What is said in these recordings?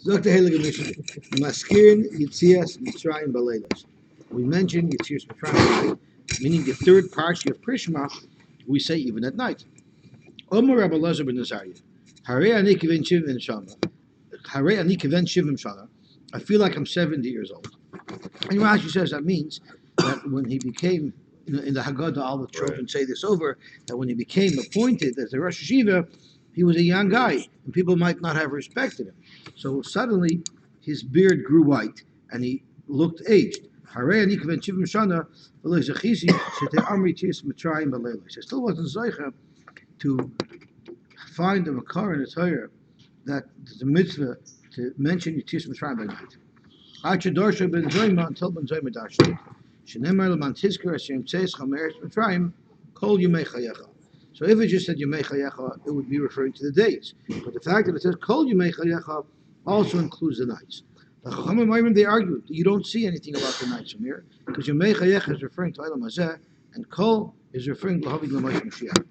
Dr. Heilige Mishnah. Maskirin Yitzias Mitzrayim Baleilos. We mentioned Yitzias Mitzrayim, meaning the third parsha of Prishma, we say even at night. Omer Rabbi Elazar ben Azariah. Harei ani kiven shivim shana. Harei ani kiven shivim shana. I feel like I'm 70 years old. And Rashi says that means that when he became, in the Haggadah, all the children say this over, that when he became appointed as a Rosh Yeshiva, he was a young guy, and people might not have respected him. So suddenly, his beard grew white, and he looked aged. I still wasn't zeicha to find a makar in the Torah that there's a mitzvah to mention Yetzias Mitzrayim by night. Until Ben Zoyma darshan. Shenemar leman tizkar asher yimtzeis chameres Mitzrayim kol yomei chayecha. So if it just said Yomei Chayecha, it would be referring to the days. But the fact that it says Kol Yomei Chayecha also includes the nights. The Chachamim, they argue you don't see anything about the nights from here because Yomei Chayecha is referring to Eilam Hazeh and Kol is referring to Havig L'Moshe Mashiach.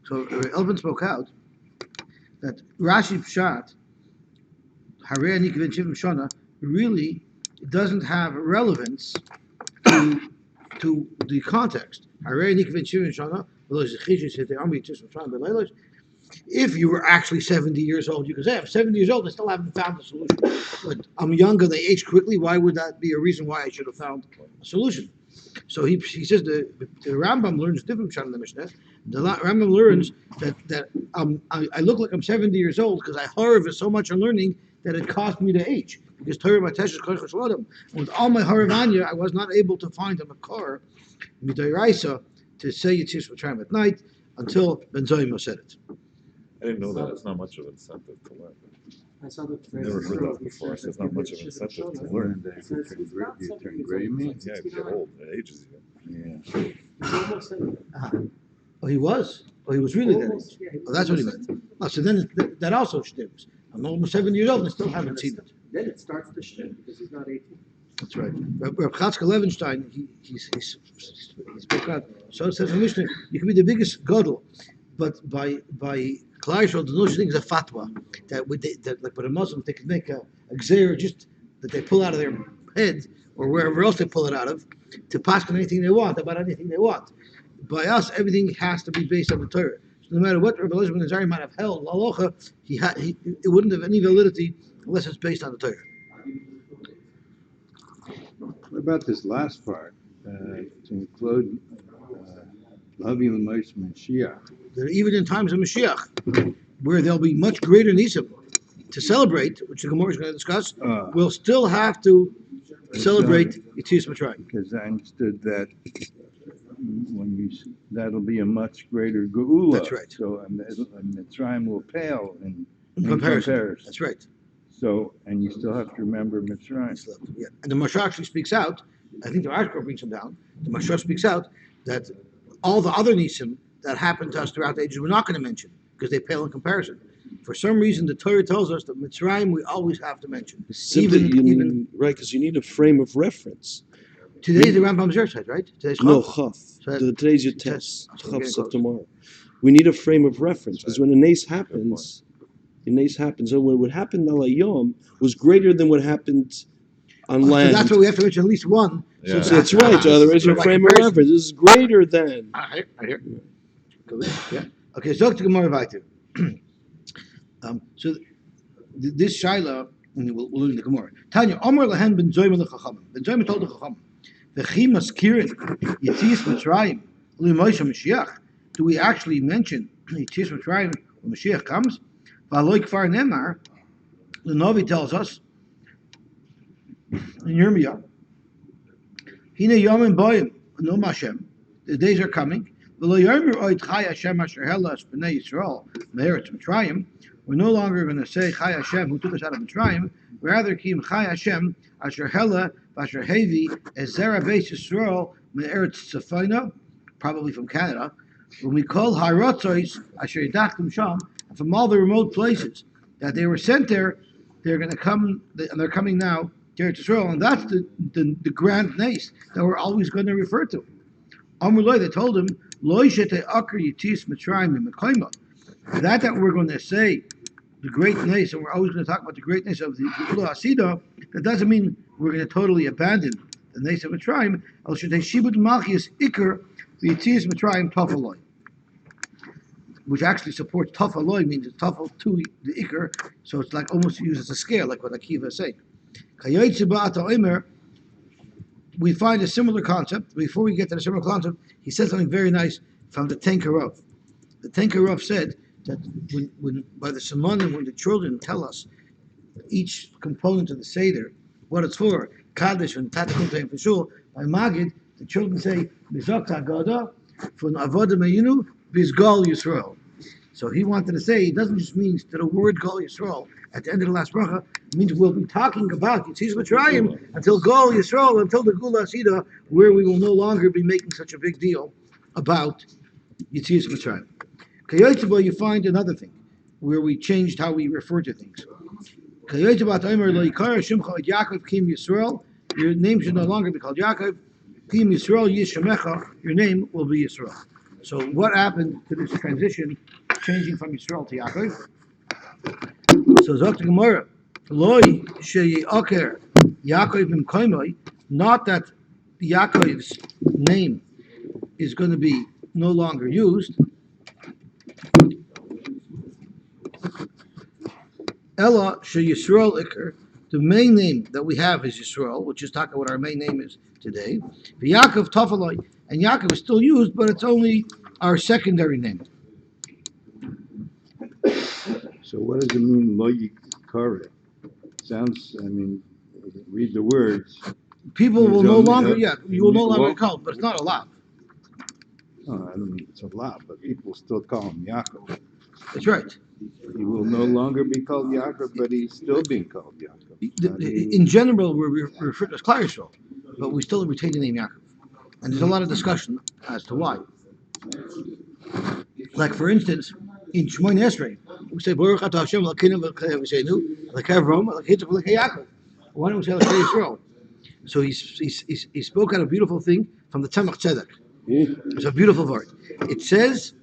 So Elvin spoke out that Rashi Pshat Harei Ani Kiven Shivim Shana really doesn't have relevance to the context. Harei Ani Kiven Shivim Shana. If you were actually 70 years old, you could say, I'm 70 years old, I still haven't found a solution. But I'm younger, they age quickly, why would that be a reason why I should have found a solution? So he says the Rambam learns different from the Mishnah. The Rambam learns that I look like I'm 70 years old because I harvest so much on learning that it cost me to age. Because Torah Matesh is Koich Shalom. With all my Haravanya, I was not able to find a Makar, Midairaisa, to say Yetzias Mitzrayim at night until Ben Zoyma said it. I didn't know that. It's not much of an incentive to learn. I saw the Never heard that before. So it's not much of an incentive to learn. You turn gray, you mean? Yeah, you get old. It ages you. Yeah. Oh, he was? Oh, he was really that age? Oh, that's what he meant. Oh, so then that also stinks. I'm almost 70 years old and I still haven't seen it. Then it starts to shtim because he's not 18. That's right. Reb Chatzke Levenstein, he spoke out. So it says in Mishnah, you can be the biggest gadol, but by Klal Yisrael, there's no such thing as a fatwa that like with a Muslim they can make a gzeir just that they pull out of their head or wherever else they pull it out of to pass on anything they want about anything they want. By us, everything has to be based on the Torah. So no matter what Rabbi Elazar ben Azariah might have held, halacha, it wouldn't have any validity unless it's based on the Torah. What about this last part? To include Lavi L'Moshe Mashiach. That even in times of Mashiach, where there'll be much greater nisim to celebrate, which the Gemara is going to discuss, we'll still have to celebrate Yetzias Mitzrayim. Because I understood that that'll be a much greater geula. That's right. So Mitzrayim will pale in comparison. That's right. So, and you still have to remember Mitzrayim. Yeah. And the Mashra actually speaks out, I think the Ashkar brings him down, the Mashra speaks out that all the other nisim that happened to us throughout the ages we're not going to mention because they pale in comparison. For some reason, the Torah tells us that Mitzrayim we always have to mention. Even right, because you need a frame of reference. Today's the Rambam's Yerside, right? Today's No, Chaf. Today's your test. Chaf's of tomorrow. We need a frame of reference because when a nace happens, so what happened on Yom was greater than what happened on land. So that's why we have to mention at least one. Yeah. So that's right. So there is your frame of reference. This is greater than. I hear. Yeah. Okay, so to Gemara weiter. So this Shaila, we'll learn the Gemara. Tanya, Omer lehen ben Zoyma lechachamim. Ben Zoyma told the Chachamim, v'chi maskirin Yetzias Mitzrayim l'Moshe Mashiach. Do we actually mention Yetzias Mitzrayim when Mashiach comes? V'aloi kfar nemar, the Novi tells us in Yirmiyah, Hine Yomim boyim no Hashem. The days are coming. V'lo yomer oid Chai Hashem asher helas b'nei Yisrael me'eretz Mitzrayim. We're no longer going to say Chai Hashem who took us out of Mitzrayim. Rather, Kim Chai Hashem asher hela v'asher hevi ezera beis Yisrael me'eretz Tzafina, probably from Canada. When we call Harotzois asher yidachtim sham, from all the remote places that they were sent there, they're going to come, and they're coming now to Israel, and that's the grand nace that we're always going to refer to. Amrullah, they told him, Lo yishete akar yitis Mitzrayim That we're going to say the greatness, and we're always going to talk about the greatness of the Geula Asida, that doesn't mean we're going to totally abandon the Nes of Mitzrayim. El Shetei Shibud Malchus Iker V'Yitzias Mitzrayim Tafaloi, which actually supports Tafaloi, means it's Tafal to the Iker, so it's like almost used as a scale, like what Akiva is saying. Kayotze Ba'ata Omer, we find a similar concept. Before we get to the similar concept, he said something very nice from the Tenka Rav. The Tenka Rav said that when by the Simonim, when the children tell us each component of the Seder, what it's for, Kaddish and Tatakum for sure, by Magid, the children say, Mizok Agudah from Avodah Meinu, Bizgal Yisrael. So he wanted to say, it doesn't just mean that the word Gal Yisrael at the end of the last bracha, it means we'll be talking about Yitzias Mitzrayim until Gal Yisrael, until the Geula Asida, where we will no longer be making such a big deal about Yitzias Mitzrayim. Kayotze, you find another thing where we changed how we refer to things. Kayotze Omer lo yikara shimcha et Yaakov Kim Yisrael. Your name should no longer be called Yaakov. Kim Yisrael Yishamecha. Your name will be Yisrael. So what happened to this transition, changing from Yisrael to Yaakov? So Zok the Gemara, Loi sheye'aker Yaakov b'mkoimoi, not that Yaakov's name is going to be no longer used. Ella sheyisrael iker, the main name that we have is Yisrael, which is talking what our main name is today. Yaakov Tafaloi, and Yaakov is still used, but it's only our secondary name. So what does it mean, lo yikare? Sounds, I mean, read the words. People There's will no only longer, a- you will no longer well- call, but it's not a lot. Oh, I don't mean it's a lot, but people still call him Yaakov. That's right. He will no longer be called Yaakov, but he's still being called Yaakov. I mean, In general, we're referred to as Klal Yisrael, but we still retain the name Yaakov. And there's a lot of discussion as to why. Like, for instance, in Shmoyne Esrei, we say, Baruch Atah Hashem Elokeinu v'Elokeinu, Elokei Avraham, Elokei Yitzchak, Elokei Yaakov. Why don't we say Elokei Yisrael? So he spoke out a beautiful thing from the Tzemach Tzedek. It's a beautiful word. It says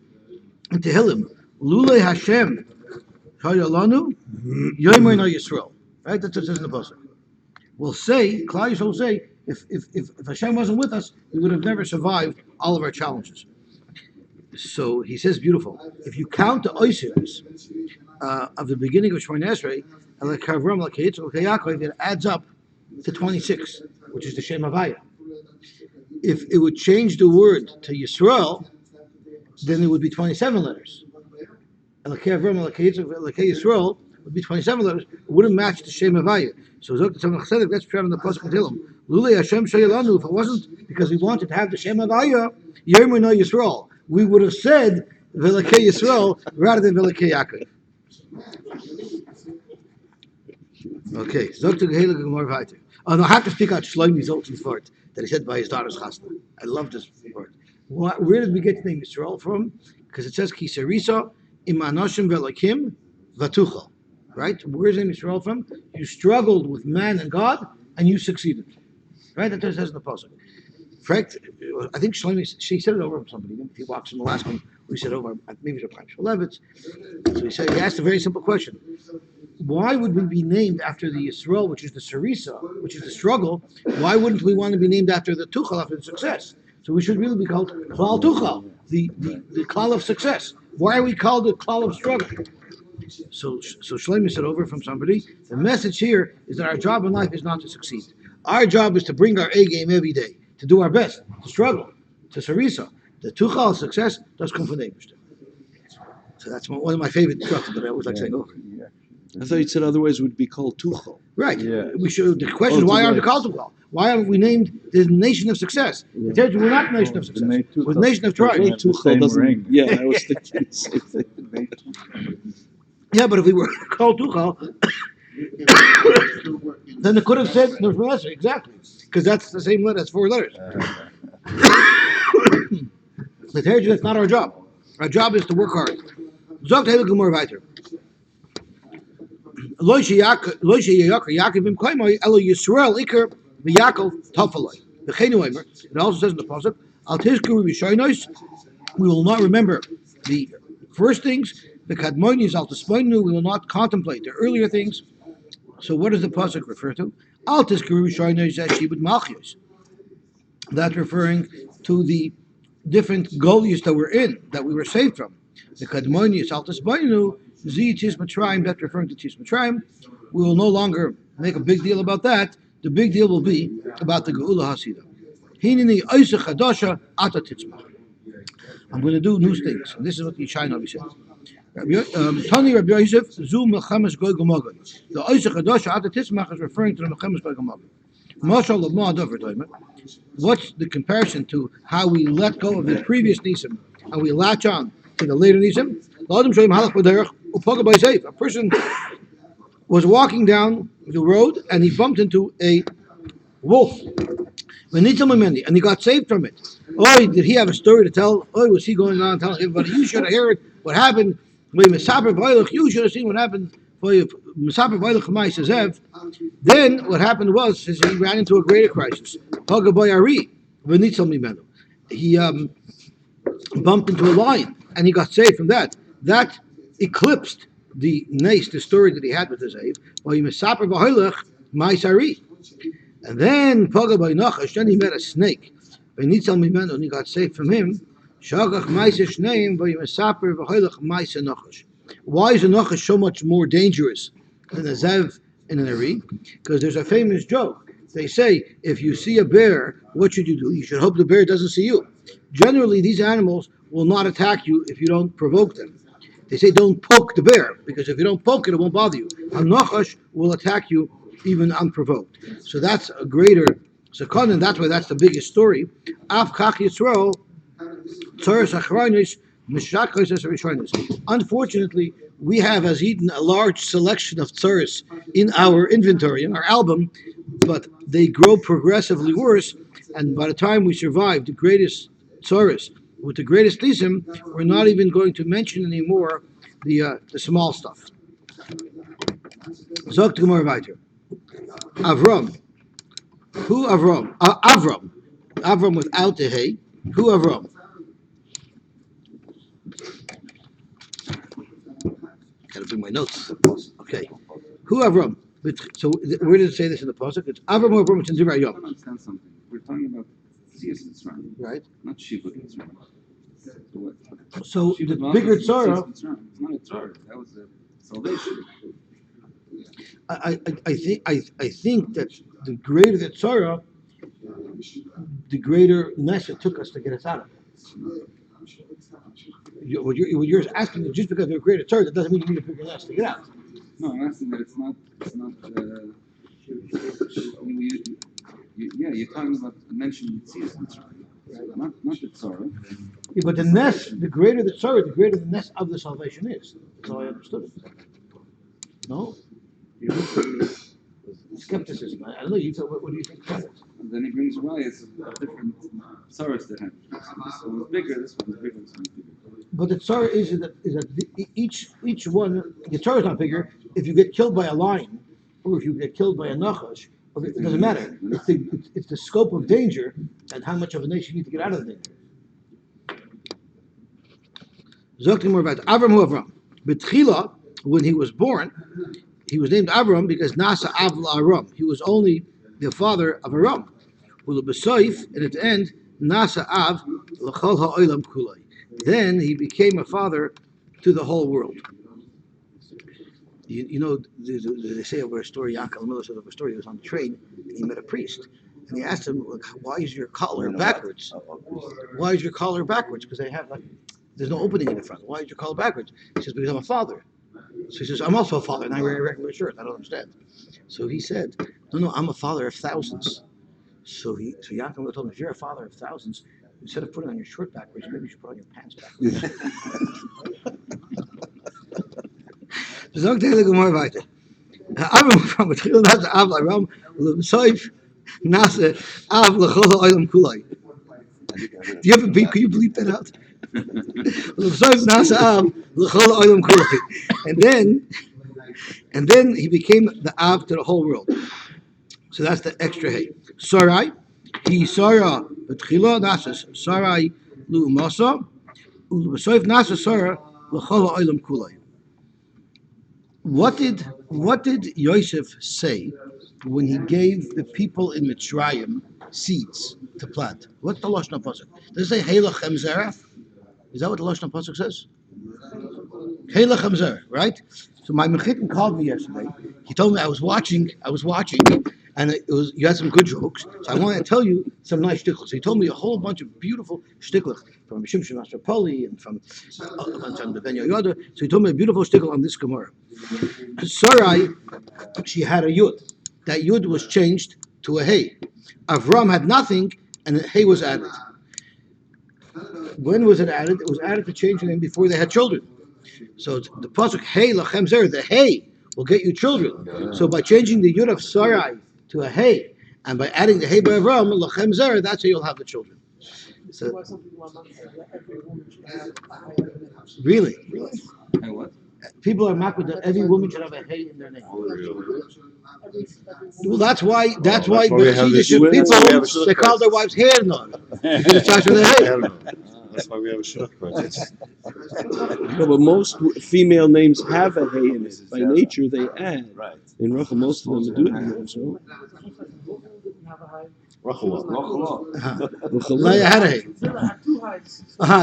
in Tehillim, Lulei Hashem Hayalanu Yomer No Yisrael. Right? That's what it says in the pasuk. We'll say, Klal Yisrael will say, if Hashem wasn't with us, we would have never survived all of our challenges. So he says, beautiful. If you count the oisims of the beginning of Shemona Esrei, it adds up to 26, which is the Shem Havaya. If it would change the word to Yisrael, then it would be 27 letters. Yisrael would be 27 letters. It wouldn't match the Shem Havaya. So that's true in the Pasuk Tehillim. Lulei Hashem Sheyalanu. If it wasn't because we wanted to have the Shem Havaya, Yomi No Yisrael, we would have said Velekei Yisrael rather than Velekei Yaakov. Okay, Zok to Gehele Gemor Vayter. Oh, no, I have to speak out Shlomi Zoltan's word that he said by his daughter's chasna. I love this word. Where did we get the name Yisrael from? Because it says Ki Serisa Imanoshim Velokim Vatuchal. Right? Where's the name Yisrael from? You struggled with man and God, and you succeeded. Right? That's what it says in the pasuk. Correct? I think Shlomi, she said it over from somebody. If he walks in the last one, we said over, maybe it's Rabbi Shalevitz. So he asked a very simple question. Why would we be named after the Yisrael, which is the Sarisa, which is the struggle? Why wouldn't we want to be named after the Tuchal, after the success? So we should really be called Klal Tuchal, the Klal of success. Why are we called the Klal of struggle? So Shlomi said over from somebody, the message here is that our job in life is not to succeed. Our job is to bring our A game every day, to do our best, to struggle, to Sarisa. The Tuchal success does come from the Eibishter. So that's one of my favorite instructions that I always like saying over. I thought you said otherwise it would be called Tuchel. Right. Yeah. We should. The question is, why aren't we called Tuchal? Why aren't we named the nation of success? Yeah. We're not the nation of success. We're the nation of tribe. They- Tuchel same doesn't. ring. Yeah, I was thinking the same thing. Yeah, but if we were called Tuchal, then it could have said Nurfalesa, exactly. Because that's the same letter, that's 4 letters. But that's not our job. Our job is to work hard. Zog Tehillim Gemor Vayter. Lo Yaakov Im Koimoi Elo Yisrael Iker VeYaakov Tafaloi. V'cheinu Omer. It also says in the pasuk, Al Tizkuru B'Shoynos. We will not remember the first things. The kadmonis al tispoinu, we will not contemplate the earlier things. So what does the pasuk refer to? Al tiskuru shoynos shibud malchios. That's referring to the different golias that we're in, that we were saved from. The kadmonis al tispoinu zi tis mitzrayim. That's referring to tis mitzrayim. We will no longer make a big deal about that. The big deal will be about the geula hasida. Hinini oisach hadasha ata titzma. I'm going to do new things. And this is what the Yishai Navi says. Tani Rabbi Yosef, Zu Mechames Goy Gomogad. The Oisach Hadasha Ata Titzmach is referring to the Mechames Goy Gomogad. Mashal of Ma'adav V'Toymer. What's the comparison to how we let go of the previous Nisim and we latch on to the later Nisim? A person was walking down the road and he bumped into a wolf. And he got saved from it. Oh, did he have a story to tell? Oh, was he going on telling everybody? You should have heard what happened. You should have seen what happened. Then what happened was he ran into a greater crisis. He bumped into a lion and he got saved from that. That eclipsed the story that he had with his Zev. And then Paga by Nachash, then he met a snake. And he got saved from him. Why is the Nachash so much more dangerous than a Zev and an Ari? Because there's a famous joke. They say, if you see a bear, what should you do? You should hope the bear doesn't see you. Generally, these animals will not attack you if you don't provoke them. They say don't poke the bear, because if you don't poke it, it won't bother you. A Nachash will attack you even unprovoked. So that's a greater sakon, and that's why that's the biggest story. Unfortunately, we have as Eden a large selection of tzaris in our inventory, in our album, but they grow progressively worse, and by the time we survive the greatest tzaris with the greatest lisim, we're not even going to mention anymore the small stuff. Zok to more weiter. Avram. Who Avram? Avram. Avram without the hay. Who Avram? Gotta bring my notes. Okay. Who Avram? So where does it say this in the pasuk? It's Avram who Avram. It's in Divrei I Yom. don't understand something. We're talking about Tzias Mitzrayim, Right. not Shibud Mitzrayim. So Shibud the Malchus bigger is tzara. Tzias Mitzrayim. It's not a tzara. That was a salvation. I think that the greater the tzara, the greater ness it took us to get us out of it. What you're asking is just because they're a greater tzara, that doesn't mean you need a bigger ness to get out. No, I'm asking that it's not. You're talking about mentioning Tzias Mitzrayim, not the tzara. Yeah, but the ness, the greater the tzara, the greater the ness of the salvation is. That's how I understood it. No? Skepticism. I don't know. What do you think about it? And then he brings riots of different tzaras that happen. This one was bigger. This one was bigger. This one was bigger. But the tzara is that each one, the tzara is not bigger. If you get killed by a lion, or if you get killed by a nachash, it doesn't matter. It's the scope of danger and how much of a nation you need to get out of the danger. Zokti more about Avram hu Avram. Betchila, when he was born, he was named Avram because Nasa Av Aram. He was only the father of Aram. And at the end, Nasa Av L'chol ha'olam kulay. Then he became a father to the whole world. You know, they say over a story, Yankel Miller said over a story, he was on the train and he met a priest. And he asked him, why is your collar backwards? Why is your collar backwards? Because there's no opening in the front. Why is your collar backwards? He says, because I'm a father. So he says, I'm also a father, and I wear a regular shirt. I don't understand. So he said, no, I'm a father of thousands. So Yankel Miller told him, if you're a father of thousands, instead of putting on your shirt backwards, maybe you should put on your pants backwards. Zog de hele gemor weiter. Avram from Betchil nas Av Aram Soif Nase Av L'chol ha'olam kulay. Do you have a beep? Can you bleep that out? Soif Nase Av L'chol ha'olam kulay. And then he became the Av to the whole world. So that's the extra hay. Sarai, he Sarah Betchila Nase Sarai Lu Masa. Soif Nase Sarah l'chol ha'olam kulay. What did Yosef say when he gave the people in Mitzrayim seeds to plant? What's the lashon pasuk? Does it say Hey lachem zerah? Is that what the lashon pasuk says? Hey lachem zerah, right? So my mechitin called me yesterday. He told me I was watching, and you had some good jokes. So I wanted to tell you some nice shtickles. So he told me a whole bunch of beautiful shtickles from Shimshon Astropoli and from a bunch on the Ben Yoda. So he told me a beautiful shtickle on this Gemara. Sarai, she had a yud. That yud was changed to a hey. Avram had nothing, and a hey was added. When was it added? It was added to change the name before they had children. So the pasuk hey lachem zer, the hey will get you children. So by changing the yud of Sarai to a hey, and by adding the hey by Avram lachem zer, that's how you'll have the children. So, really, Hey, what? people are mocked that every woman should have a hey in their name. Well, that's why we have this- people that's why they call their wives hair no. Because it starts with a hey. That's why we have a shiur project. No, but most female names have a hey in it. By nature, they add. Right. In Rachel, most of them do it. So. Rachel. Leia had a hey.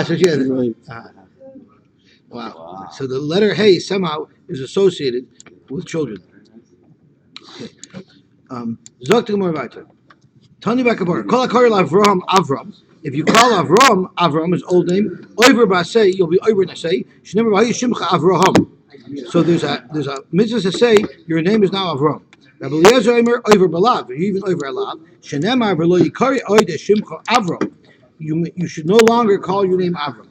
So she had it. Right. Wow. So the letter hey somehow is associated with children. Okay. Zok to more weiter. Tani Bakabor. Call Avram. If you call Avram, his old name, Oiver Basei, you'll be Oiver Nasei. She never Shimcha Avraham. So there's a mitzvah to say your name is now Avram. Rabbi Eliezer Omer Oiver Balav. You even Oiver Alav. Shenemar V'lo Yikari Oide Shimcha Avram. You should no longer call your name Avram.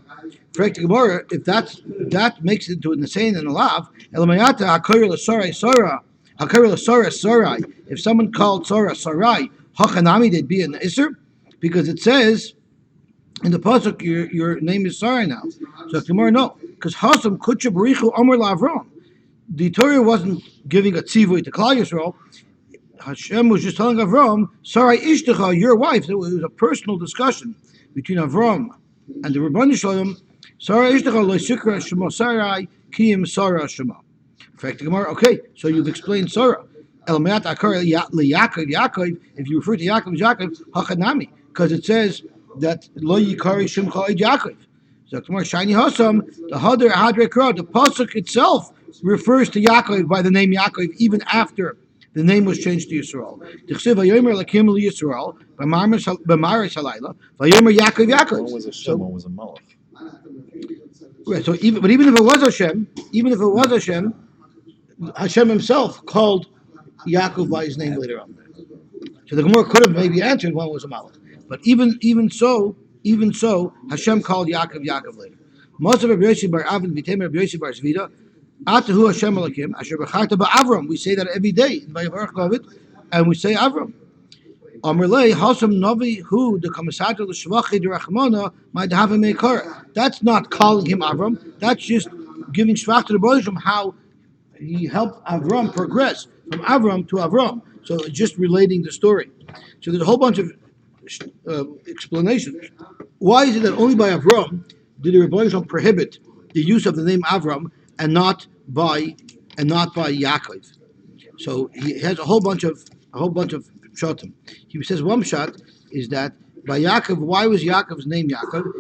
Correct Gemara. If that makes it into a Nasein and a Lav, Elamayata Hakari L'Sarai Sarah. Hakari L'Sarai Sarai. If someone called Sarah Sarai, Hachanami, they'd be an Isser, because it says in the pasuk your name is Sarai now. So Gemara no, because Hasam Kutcha Barichu Omer LaAvram. The Torah wasn't giving a tzivui to Klal Yisrael. Hashem was just telling Avram, Sarai Ishtecha, your wife. It was a personal discussion between Avram and the Rebbeinu Shalom. Sarai Ishtecha lo Sikra Shema Sarai Kiyim Sarah Shema. Correct Gemara. Okay, so you've explained Sarah. Elamayat Akar Yaakov. If you refer to Yaakov as Yaakov, Hachanami, because it says that Lo Yikari Shimcha Yaakov. So Gemara Shiny Hasam, the Hadre Kra, the pasuk itself refers to Yaakov by the name Yaakov even after the name was changed to Yisrael. Tichsev Vayomer Lakim Yisrael b'Maris Halayla Vayomer Yaakov. One was a Shem, one was a Malach. Right. So even if it was Hashem, Hashem himself called Yaakov by his name later on. So the Gemara could have maybe answered one was a Malach. But even so, Hashem called Yaakov later. Most of Rabbi Yossi bar Avin v'tem Rabbi Yossi bar Zvida, Atahu Hashem Elokim Asher b'charta ba'Avram. We say that every day in Vayivarach David, and we say Avram. Amrlei Hasam Navi Hu the Kamasato the Shvachi the Rachmana might have a Meikar. That's not calling him Avram. That's just giving Shvach to the Bosham how he helped Avram progress from Avram to Avram. So it's just relating the story. So there's a whole bunch of explanations. Why is it that only by Avram did the Rebbeinu prohibit the use of the name Avram and not by Yaakov? So he has a whole bunch of pshatim. He says one pshat is that by Yaakov, why was Yaakov's name Yaakov?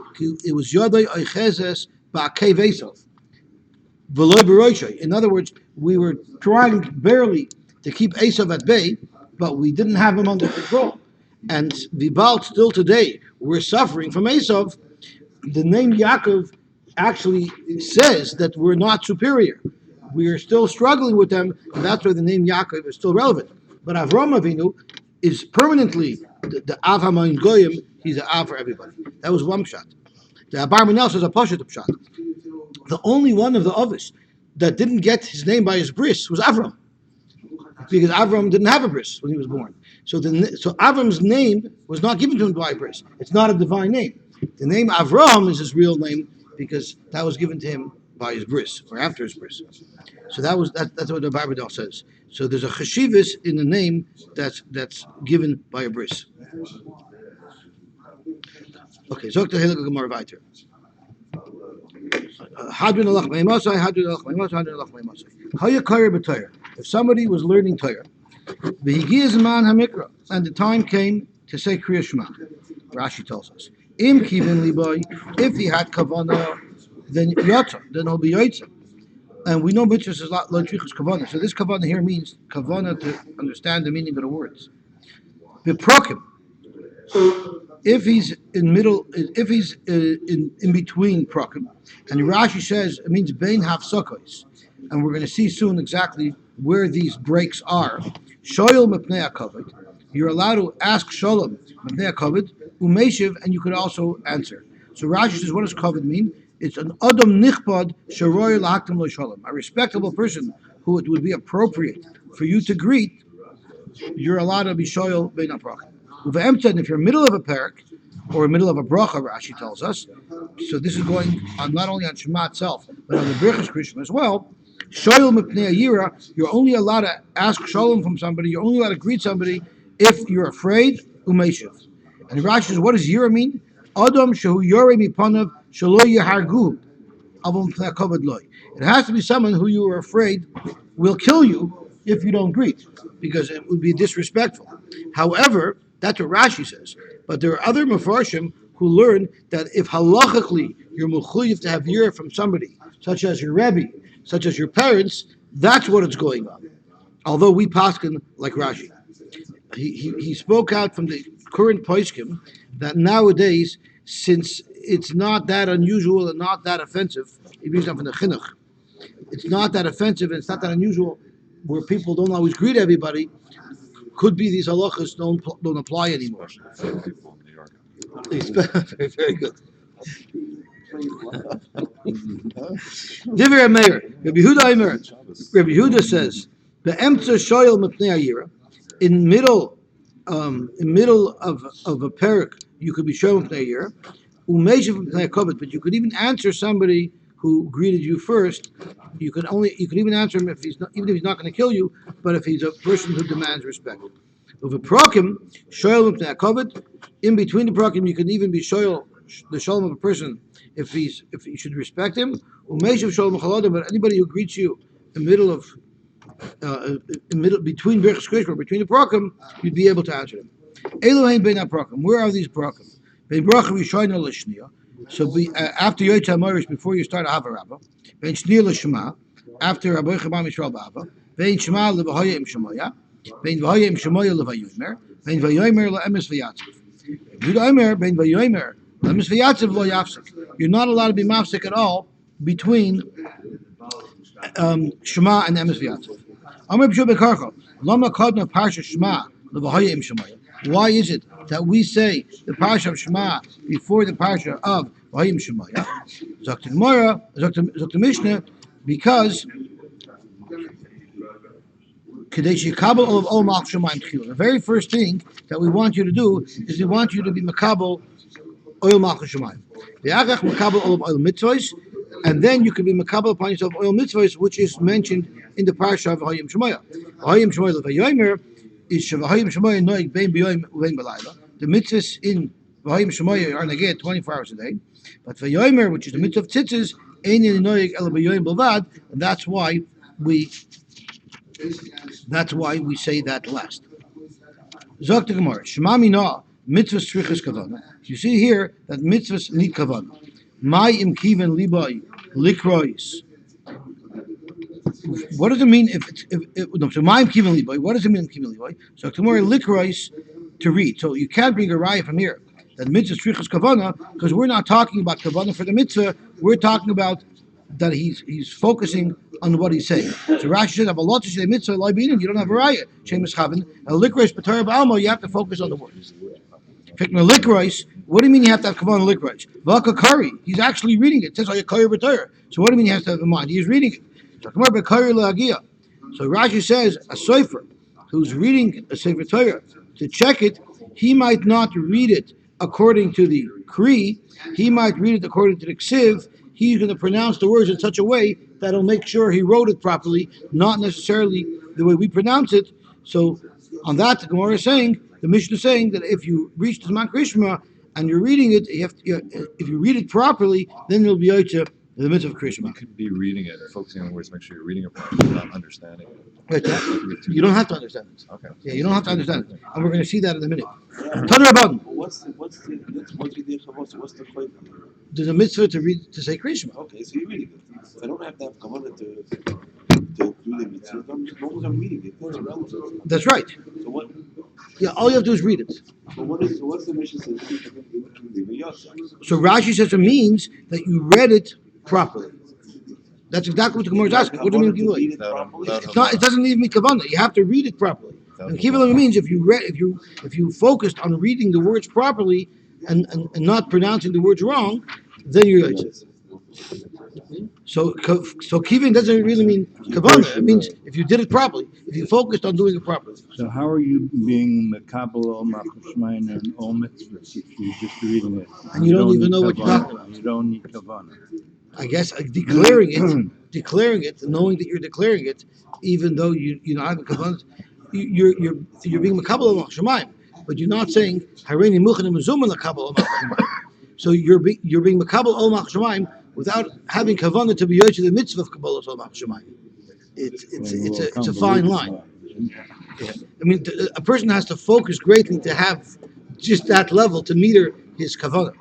It was Yodai Oichezes Ba'akev Esav. In other words, we were trying barely to keep Esav at bay, but we didn't have him under control. And Vibal, still today, we're suffering from Esav. The name Yaakov actually says that we're not superior. We are still struggling with them, and that's why the name Yaakov is still relevant. But Avram Avinu is permanently the Av HaMayin Goyim. He's an Av for everybody. That was one pshat. The Abar Minel says a Pashat pshat. The only one of the Avis that didn't get his name by his bris was Avram, because Avram didn't have a bris when he was born. So Avram's name was not given to him by bris. It's not a divine name. The name Avram is his real name because that was given to him by his bris or after his bris. So that's what the Bible says. So there's a cheshivus in the name that's given by a bris. Okay, Zok to Gemara weiter. Hadrin alach meimasai, hadrin alach meimasai, hadrin alach meimasai. Haya kair b'Torah. If somebody was learning Torah, v'higiz man hamikra, and the time came to say Kriya Shema. Rashi tells us, Im kivin liboy, if he had kavana, then yotza, then he'll be yotza. And we know mitzvahs is not loitrichus kavana. So this kavana here means kavana to understand the meaning of the words. V'prokim, if he's in between prokim, and Rashi says it means bein hafsakos, and we're going to see soon exactly where these breaks are. Shoyel mepnei hakavod, you're allowed to ask shalom mepnei hakavod umeshiv, and you could also answer. So Rashi says, what does kavod mean? It's an adam nichpad sheroy lahaktim lo shalom, a respectable person who it would be appropriate for you to greet. You're allowed to be shoyel bein haprokim. If you're middle of a parak or middle of a bracha, Rashi tells us. So this is going on not only on Shema itself, but on the Brachos Krishma as well. Shoyel mipnei yira, you're only allowed to ask shalom from somebody. You're only allowed to greet somebody if you're afraid. Umeshiv. And Rashi says, what does yira mean? Adam shehu yorei mipanav shelo yehargu avon pnei kavod loy. It has to be someone who you are afraid will kill you if you don't greet, because it would be disrespectful. However, that's what Rashi says. But there are other Mefarshim who learn that if halachically you're mechuyev to have yira from somebody, such as your Rebbe, such as your parents, that's what it's going on. Although we paskin like Rashi. He spoke out from the current poskim that nowadays, since it's not that unusual and not that offensive, he brings up from the chinuch, it's not that offensive and it's not that unusual where people don't always greet everybody. Could be these halachas don't apply anymore. Very good. Divrei Meir, Rabbi Yehuda says, the emtza shoyel mepnei yira, in middle of a parak, you could be shoyel mepnei yira, umeshiv mepnei kavod, but you could even answer somebody who greeted you first. You could even answer him if even if he's not going to kill you, but if he's a person who demands respect. With a prokim, shoyel mipnei hakavod, in between the prokim, you can even be shoyel the shalom of a person if you should respect him. Umeshiv shalom chaladim, but anybody who greets you in middle between Brachos Krishma, between the prokim, you'd be able to answer them. Elohein bein haprokim. Where are these prokim? Bein bracha rishayna l'shniya. So after Yoyt HaMorish, before you start a Hava Rabbah, Bein Shniya L'Shema, after Rabbi Chabam Yisrael B'Hava, Bein Shema L'Vahaya Im Shemoya, Bein Vahaya Im Shemoya L'Vayomer, Bein Vayomer L'Emes V'Yatziv. Yudomer, Bein Vayomer L'Emes V'Yatziv Lo Yafsik. You're not allowed to be mafsik at all between Shema and Emes V'Yatziv. Amar B'Shu B'Karcha, Lama Kodna Parsha Shema L'Vahaya Im Shemoya. Why is it that we say the parsha of Shema before the parsha of Vayim Shemaya? Zok Gemara, Zok Mishnah, because the very first thing that we want you to do is we want you to be makabel oil malchus shemayim. Ve'achach makabel oil mitzvos, and then you can be makabel upon yourself oil mitzvos, which is mentioned in the parsha of Vayim Shemaya. Vayim Shemaya levayomer is Vayim Shemaya noig bein b'yoyim uvein b'layla. The mitzvahs in Vayim Shemaya are neged 24 hours a day, but Vayomer, which is the mitzvah of tzitzis, ein noig el b'yoyim b'lvad, and that's why we say that last. Zok the Gemara, Shema mina mitzvahs tzrichas kavana. You see here that mitzvahs need kavana. Mai im kiven libay likrois. What does it mean so my kiven libay? What does it mean kiven libay? So tomorrow likrois, to read. So you can't bring a raya from here that mitzvah strichas kavana, because we're not talking about kavana for the mitzvah. We're talking about that he's focusing on what he's saying. So Rashi said, "Avalot shnei mitzvah loy b'inin." You don't have a raya. Shemus chaven. A likrois b'torah b'alma. You have to focus on the words. Fikna likrois. What do you mean you have to have kavana likrois? V'aka kari. He's actually reading it. It says ayakari b'torah. So what do you mean you have to have in mind? He's reading it. So Rashi says a sofer who's reading a sefer Torah, to check it, he might not read it according to the Kri, he might read it according to the Ksiv. He's going to pronounce the words in such a way that'll make sure he wrote it properly, not necessarily the way we pronounce it. So on that, the Gemara is saying, the Mishnah is saying that if you reach the Zman Krishma and you're reading it, if you read it properly, then you'll be able to the mitzvah of Kriya Shema. You could be reading it, focusing on the words, make sure you're reading it properly, not understanding it. Right, you don't have to understand it. Okay. Yeah, you don't have to understand it. And we're going to see that in a minute. Tanu Rabban. What's the point? There's a mitzvah to say Kriya Shema. Okay, so you're reading it. I don't have to have kavanah to do the mitzvah. As long as I'm reading it, it's irrelevant. That's right. So what? Yeah, all you have to do is read it. So what's the mission says? So Rashi says it means that you read it properly. That's exactly what the Gemara is asking. What do you mean? Read it properly? It's not. It doesn't even mean kavanah. You have to read it properly. And kibbutz means if you focused on reading the words properly and not pronouncing the words wrong, then you're yotzei. So kivin doesn't really mean kavanah. It means if you did it properly, if you focused on doing it properly. So how are you being mekabel ol machshmain and ol mitzvahs if you're just reading it? And you don't even need know what you're kavanah. talking about. You don't need kavanah. I guess declaring it, knowing that you're declaring it, even though you know have a kavanah, you're being mekabel ol machshmain, but you're not saying hareini muchanim mezumah lekabel ol machshmain. So you're being mekabel ol machshmain without having kavanah to be yotzei the mitzvah of kabbalah ol machshmain. It's a fine line. Yeah. I mean, a person has to focus greatly to have just that level to meter his kavanah.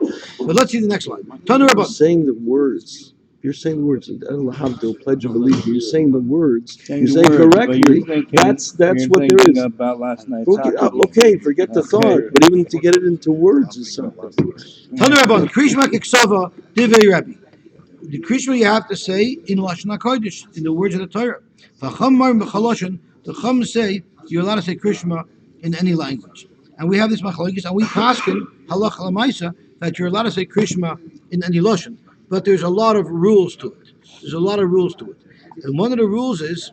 But let's see the next line. Tanu You're Rabban. saying the words. You're saying the words. Alhamdulillah, pledge of allegiance. You're saying the words. Saying You're the saying words, but correctly. you're thinking- That's you're what there thinking is. about last night's Okay, hockey game. forget the Okay. thought. But even to get it into words is something. Tanu Rabban. Krishma kiksava divei Rabbi. The Krishma you have to say in Lashon HaKodesh, in the words of the Torah. V'cham marim b'chaloshin. The Chum say you're allowed to say Krishma in any language. And we have this machlokes, and we paskin halacha l'maisa that you're allowed to say Krishma in any lashon. But there's a lot of rules to it. And one of the rules is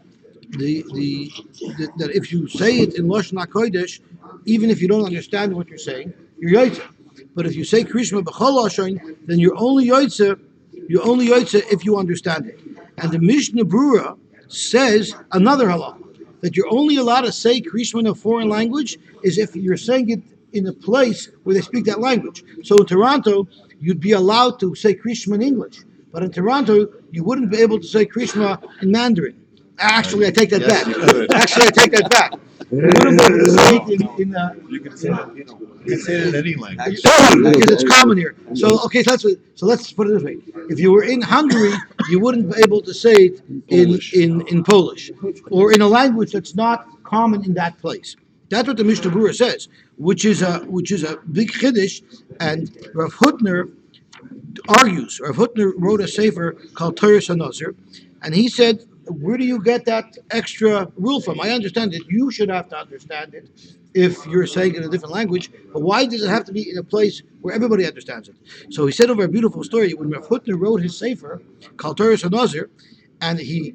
that if you say it in Lashon HaKodesh, even if you don't understand what you're saying, you're yotzei. But if you say Krishma b'chol lashon, then you're only yotzei if you understand it. And the Mishnah Brura says another halacha, that you're only allowed to say Krishma in a foreign language is if you're saying it in a place where they speak that language. So in Toronto, you'd be allowed to say Krishma in English, but in Toronto, you wouldn't be able to say Krishma in Mandarin. Actually, I take that back. You wouldn't be able to say it You can say it, you can say it in any language. because it's common here. So okay, so let's put it this way: if you were in Hungary, you wouldn't be able to say it in Polish or in a language that's not common in that place. That's what the Mishnah Brura says, which is a big chiddush. And Rav Hutner argues. Rav Hutner wrote a sefer called Torah Sanazir, and he said, where do you get that extra rule from? I understand that you should have to understand it if you're saying it in a different language, but why does it have to be in a place where everybody understands it? So he said over a beautiful story when Rav Hutner wrote his sefer called Torah Sanazir, and he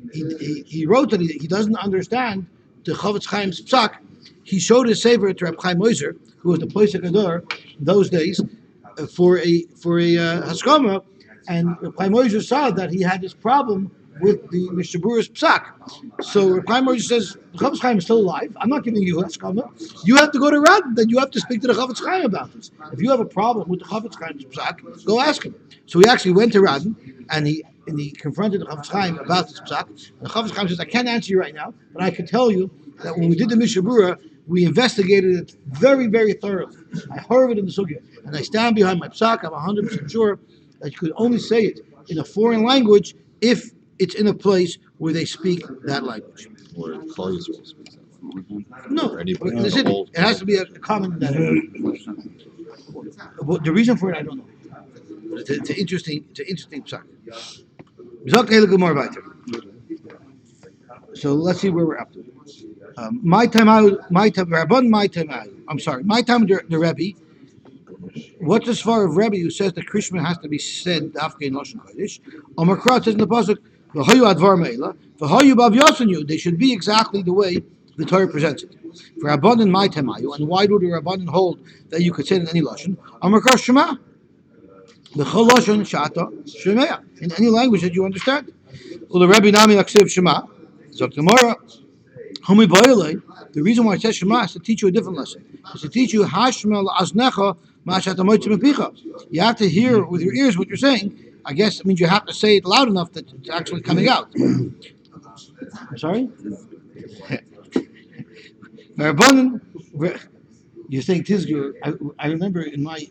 wrote that he doesn't understand the Chavetz Chaim's psak. He showed his sefer to Reb Chaim Moser, who was the place of Gador in those days, for a haskama, and Reb Chaim Moser saw that he had this problem with the Mishnah Brura's psak. So Reb Chaim Moser says, the Chavetz Chaim is still alive. I'm not giving you haskama. You have to go to Rad, then you have to speak to the Chavetz Chaim about this. If you have a problem with the Chavetz Chaim's psak, go ask him. So he actually went to Rad, and he confronted the Chavetz Chaim about this psak. And the Chavetz Chaim says, I can't answer you right now, but I can tell you that when we did the Mishnah Brura, we investigated it very, very thoroughly. I heard it in the sugya, and I stand behind my psak. I'm 100% sure that you could only say it in a foreign language if it's in a place where they speak that language. Or Klal Yisrael speaks that language. No, Or anybody. in the city, it has to be a common. The reason for it, I don't know. But it's an interesting psak. So let's see where we're up to. My time, I'm sorry. My time, the Rebbe. What's as far of Rebbe who says that Krishma has to be said after in Lashon Kodesh? Amar Krat says in the pasuk, "V'hayu advar meila, v'hayu bav yasenu." They should be exactly the way the Torah presents it. For Rabbanan my tamayu, and why do the Rabbanan hold that you could say it in any lashon? Amar Krat Shema, v'chol lashon shata shemea, in any language that you understand. Ula Rebbe nami aksiv Shema. Zok Gemara. The reason why it says Shema is to teach you a different lesson. It's to teach you Hashmel Aznecha Mashat Amoitzim Picha. You have to hear with your ears what you're saying, I guess it means you have to say it loud enough that it's actually coming out. Sorry? You're saying Tizgur. I remember in my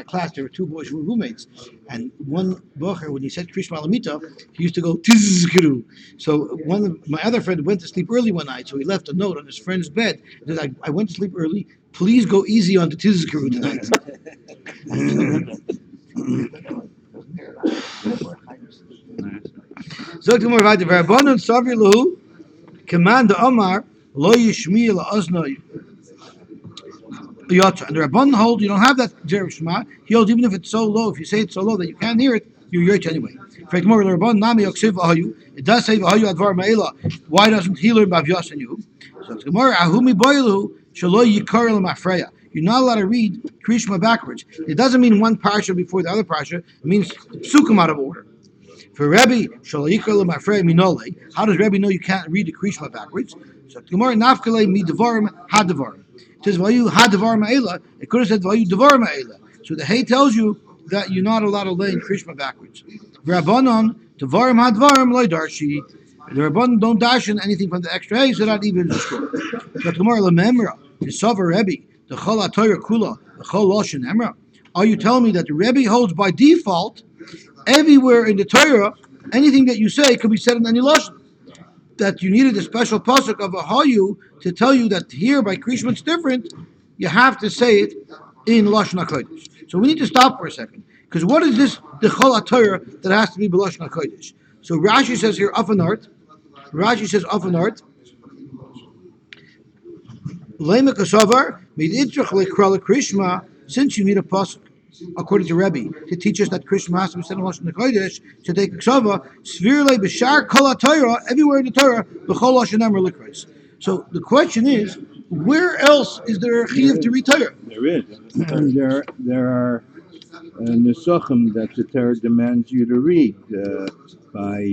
class there were two boys who were roommates, and one bocher, when he said Krishma Alamita, he used to go Tizguru. So my other friend went to sleep early one night, so he left a note on his friend's bed. He said, I went to sleep early. Please go easy on the Tizguru tonight. Sagt more weiter. Verbonnen Savir Lahu, command the Omar, Lo Yishmi La Oznoi. And the Rabban hold you don't have that Jer Shema. He holds even if it's so low, if you say it so low that you can't hear it, you're Yotch anyway. It does say Vahayu Advar Ma'ela. Why doesn't he learn Bav Yos and you? So it's Gemara Ahumi Boilu Shalo Yikar Mafreya. You're not allowed to read Krishma backwards. It doesn't mean one parsha before the other parsha. It means psukim out of order. For Rebbe, how does Rebbe know you can't read the Krishma backwards? So Gemara Nafkale mi Devarim Hadavarim. It says Vayu Hadavar Ma'ela. It could have said Vayu Devar Ma'ela. So the Hay tells you that you're not allowed to lay in Krishma backwards. Rabbanon Devarim Hadvarim Loy Darshi. The Rabbanon don't dash in anything from the extra Hay, so not even the score. So Gemara Lememra is Sover Rebbe the Chol HaTorah Kula the Chol Loshen Emra. Are you telling me that the Rebbe holds by default everywhere in the Torah anything that you say could be said in any lashon? That you needed a special pasuk of a hayu to tell you that here by Krishma it's different. You have to say it in lashon hakodesh. So we need to stop for a second because what is this the chol haTorah that has to be b'lashon hakodesh? So Rashi says here afanart. Rashi says afanart. Lema kasavar miditrach lekral Krishma. Since you need a pasuk, according to Rebbe, to teach us that Krishma has to be said in Lashon HaKodesh, to take Ksava, Svirle B'shar Kol HaTorah, everywhere in the Torah, B'chol Lashon Emor Likros. So the question is, where else is there a chiyuv to read Torah? There is. There are Nesuchim that the Torah demands you to read by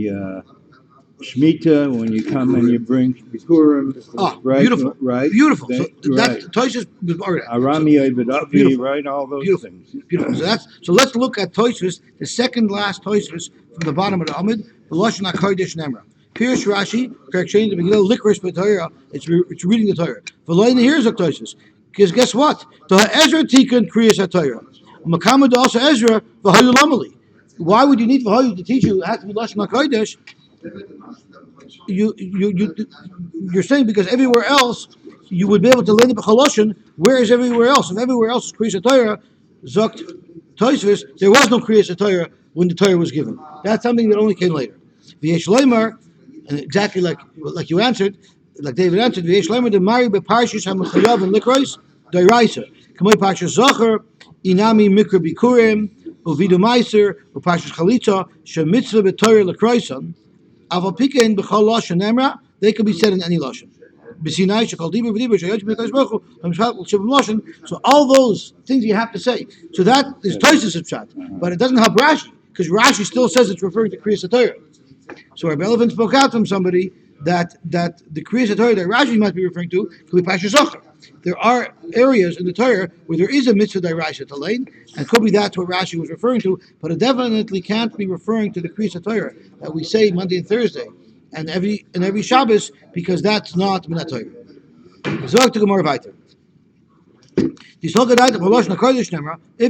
Shemitah, when you come and you bring Bikurim. Right, beautiful. Right? Beautiful. So that's Toshis. Arami Evidavi, right? All those things. Beautiful. So let's look at Toshis, the second last Toshis from the bottom of the Amid, the Lashon HaKodesh Nemra. Pirush Rashi, correction, the Megillah Likrish B'Torah, it's reading the Torah. V'loin here's a Toshis. Because guess what? To Ezra Tikkun Kriyas HaTorah. Makamad also Ezra, V'hayu Lamali. Why would you need V'hayu to teach you it has to be Lashon HaKodesh? You're saying because everywhere else you would be able to learn the B'chaloshin. Where is everywhere else? If everywhere else is Kriyas HaTorah, Zokt Tosfos, there was no Kriyas HaTorah when the Torah was given. That's something that only came later. V'yesh Leimar, and exactly like you answered, like David answered, V'yesh Leimar the Mari beParshas HaMechayav and Likros Dairaisa. Kamei Parshas Zocher, Inami Mikra Bikurim, Uvidu Meiser, uParshas Chalitza, Shemitzvah b'Torah Lekroisan. Avapika in B'chol Lashon Emra, they could be said in any Lashon. So all those things you have to say. So that is Tosis Pshat. But it doesn't help Rashi, because Rashi still says it's referring to Kriyas HaTorah. So Rabbi Elevin spoke out from somebody that the Kriyas HaTorah that Rashi might be referring to could be Parshas Zocher. There are areas in the Torah where there is a mitzvah d'oraisa to lein, and could be that's what Rashi was referring to, but it definitely can't be referring to the Kriyas HaTorah that we say Monday and Thursday, and every Shabbos, because that's not Min HaTorah. Zog to Gemara weiter. If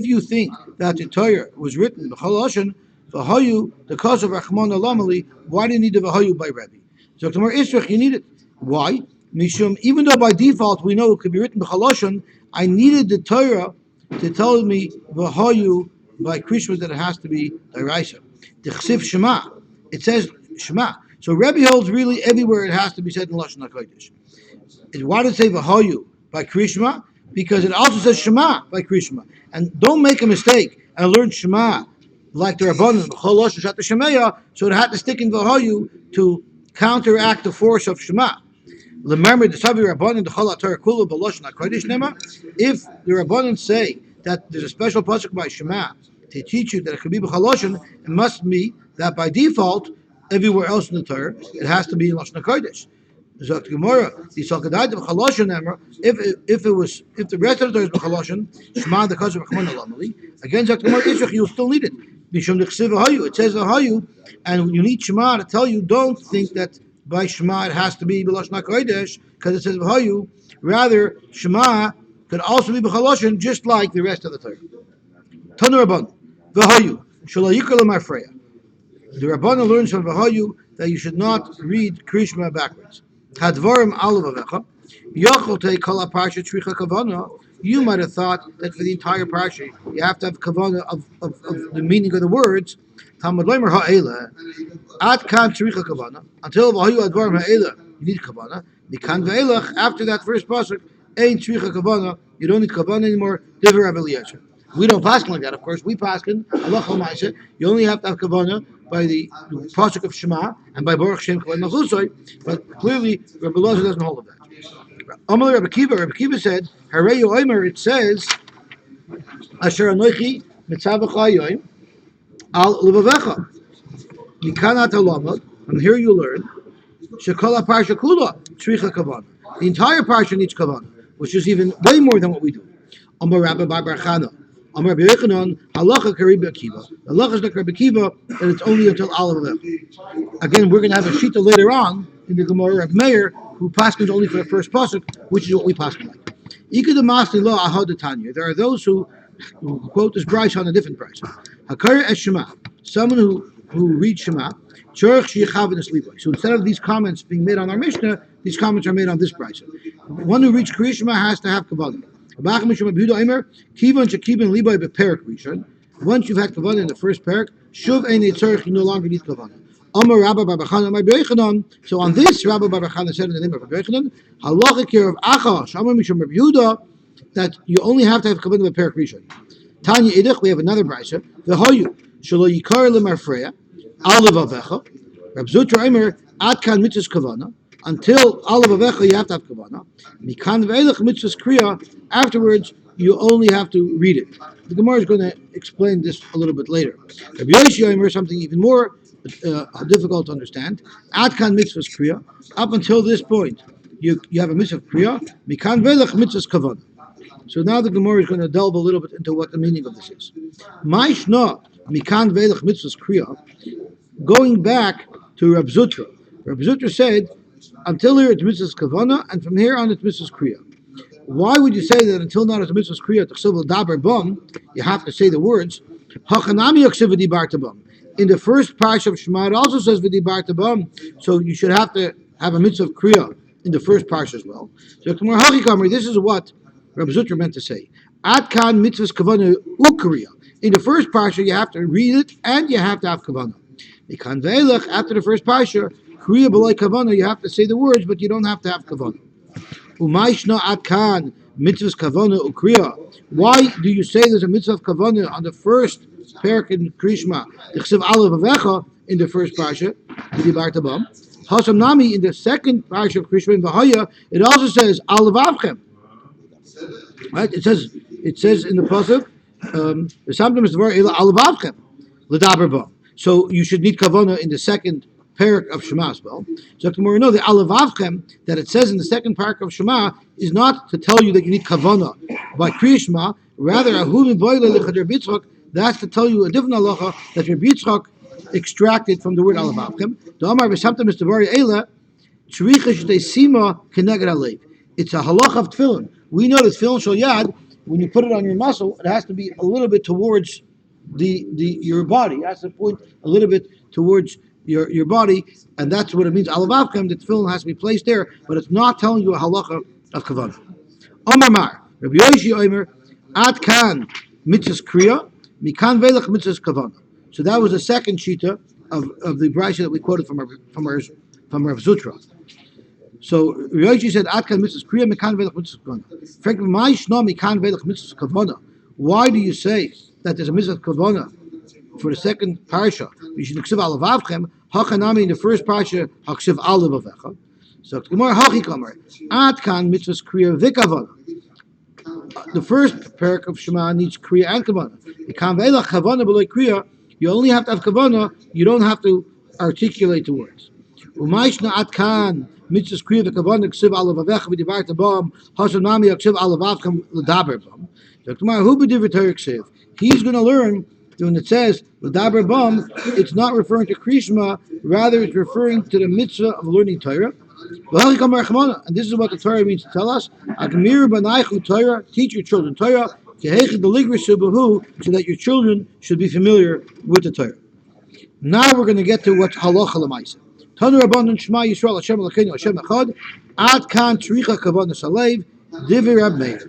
you think that the Torah was written b'chol lashon, v'hayu the cause of Rachmon Alamali, why do you need the v'hayu by Rebbe? Zog to Gemara Israch, you need it. Why? Mishum, even though by default we know it could be written b'chol lashon, I needed the Torah to tell me v'hayu by Krishma that it has to be d'oraisa. The Chsiv Shema, it says Shema. So Rebbe holds really everywhere it has to be said in Lashon HaKodesh. Why did it say v'hayu by Krishma? Because it also says Shema by Krishma. And don't make a mistake and learn Shema like the Rabbanon, b'chol lashon shat Shemeya, so it had to stick in v'hayu to counteract the force of Shema. Remember the Savi Rabbanon, the Chol HaTorah Kula b'Lashon HaKodesh Nema. If the Rabbanon say that there's a special pasuk by Shema to teach you that it could be b'chol lashon, it must be that by default, everywhere else in the Torah, it has to be in Lashon HaKodesh. Zok Gemara, if the rest of the Torah is b'chol lashon, Shema the cause of Rachmon Alamali, again Zok Gemara Israch, you'll still need it. Bishum dechsiv hayu. It says hayu, and you need Shema to tell you. Don't think that by Shema it has to be b'lashon hakodesh because it says hayu. Rather, Shema could also be b'chaloshin, just like the rest of the Torah. Tanu Rabban, v'hayu shelo yikol ma'afreya. The Rabbanan learns from v'hayu that you should not read Krishma backwards. Hadvarim alav avecha. Yochel kol parsha tzricha kavana. You might have thought that for the entire parsha you have to have kavana of the meaning of the words. Talmud Leimer ha'ela. Ad kan tzricha kavana. Until v'hayu advarim ha'ela, you need kavana. Mikan ve'elach. After that first pasuk, ain't tzricha kavana. You don't need kavana anymore. Divrei Rabbi Eliezer. We don't paskin like that, of course. We paskin Allah Chamaisa. You only have to have kavana by the pasuk of Shema and by Baruch Shem Kavod Malchusoi. But clearly, Rabbi Eliezer doesn't hold of that. Amalei Rabbi Kiva said, "Harei Omer." It says, "Asher anochi mitzavecha hayoim al levavecha mikanat halamad." From here you learn shekol parsha kula tzricha kavana. The entire parsha needs kavana, which is even way more than what we do. Amar Rabbi Bar Chana. Amar Rabbi Yochanan, halacha k'Rabbi Akiva. Halacha is like Rabbi Akiva, and it's only until Aleph. Again, we're going to have a shita later on in the Gemara of Meir, who paskins only for the first pasuk, which is what we paskin like. Ikadamasli lo ahad Tanya. There are those who quote this price on a different price. Hakar es Shema, someone who reads Shema. So instead of these comments being made on our Mishnah, these comments are made on this price. One who reads Kriya Shema has to have kavanah. Once you've had kavanah in the first parak, shuv ein tzarich, you no longer need kavanah. Amar Rabba Bar Chana, my Brachos. So on this, Rabba Bar Chana said in the name of Brachos, halacha kir of Achash, Amar Mishum Rabbi Yehuda, that you only have to have kavanah in the parak rishon. Tanya Idich, we have another brayso. V'hayu shelo yikar lemarfreya al levavecha. Rab Zutra Omer ad kan mitzvos kavanah. Until al levavecha you have to have kavanah. Mikan ve'elach mitzvos kriya. Afterwards, you only have to read it. The Gemara is going to explain this a little bit later. Rabbi Yossi Omer something even more difficult to understand. Ad kan mitzvos kriya. Up until this point, you have a mitzvah kriya. Mikan ve'elach mitzvos kavanah. So now the Gemara is going to delve a little bit into what the meaning of this is. Ma'ishna mikan ve'elach mitzvos kriya. Going back to Rab Zutra. Rab Zutra said, until here it's mitzvahs kavana, and from here on it's mitzvahs kriya. Why would you say that until now it's mitzvahs kriya? You have to say the words. In the first parsha of Shema, it also says v'dibarta bam, so you should have to have a mitzvah of kriya in the first parsha as well. So this is what Rabbi Zutra meant to say. Atkan mitzvahs kavana ukriya. In the first parsha, you have to read it and you have to have kavana. After the first parsha, kriya b'lay kavana, you have to say the words, but you don't have to have kavana. Umayshna atkan mitzvahs kavana ukriya. Why do you say there's a mitzvah of kavana on the first parak in Krishma? T'chsev alav avecha in the first parsha, v'dibarta bam. Hasam nami in the second parsha of Krishma in Vahaya, it also says alav avchem. Right? It says in the pasuk, sometimes the word alav avchem l'daber bam. So you should need kavana in the second parak of Shema as well. So tomorrow, know the alav avchem that it says in the second parak of Shema is not to tell you that you need kavana by Kriya Shema. Rather, that's to tell you a different halacha that Rabbi Yitzchak extracted from the word alav avchem. It's a halacha of tefillin. We know that tefillin shel yad, when you put it on your muscle, it has to be a little bit towards your body. It has to point a little bit towards your body, and that's what it means. Alav avchem, the tefillin has to be placed there, but it's not telling you a halacha of kavanah. Omar Mar, Rabbi Yossi Omer, Ad kan mitzvahs kriya, mikan velach mitzvahs kavanah. So that was the second shita of the brayso that we quoted from Rav Zutra. So Yoshi said, "Ad kan mitzvahs kriya, mikan velach mitzvahs kavanah." Why do you say that there's a mitzvah kavanah for the second parsha? You should accept alav avchem. Hachanami in the first parsha haksiv alav avecha. So Gemara hachikamer ad kan mitzvahs kriya v'kavanah. The first parak of Shema needs kriya and kavanah. Mikan velach kavanah b'loy kriya. You only have to have kavanah. You don't have to articulate the words. Umayshna ad kan mitzvahs kriya v'kavanah ksiv alav avecha v'dibarta bam hasanami ksiv alav avchem l'daber bam. So tomorrow who b'divrei Torah ksiv? He's going to learn when it says L'daber bam, it's not referring to Krishma, rather it's referring to the mitzvah of learning Torah. And this is what the Torah means to tell us. Torah, teach your children Torah, so that your children should be familiar with the Torah. Now we're going to get to what's halacha l'maisa. Tanu Rabbanon Shema Yisrael Hashem Elokeinu Hashem Echad Ad Kan Tzricha Kavanas Alev Divrei Rab Meir.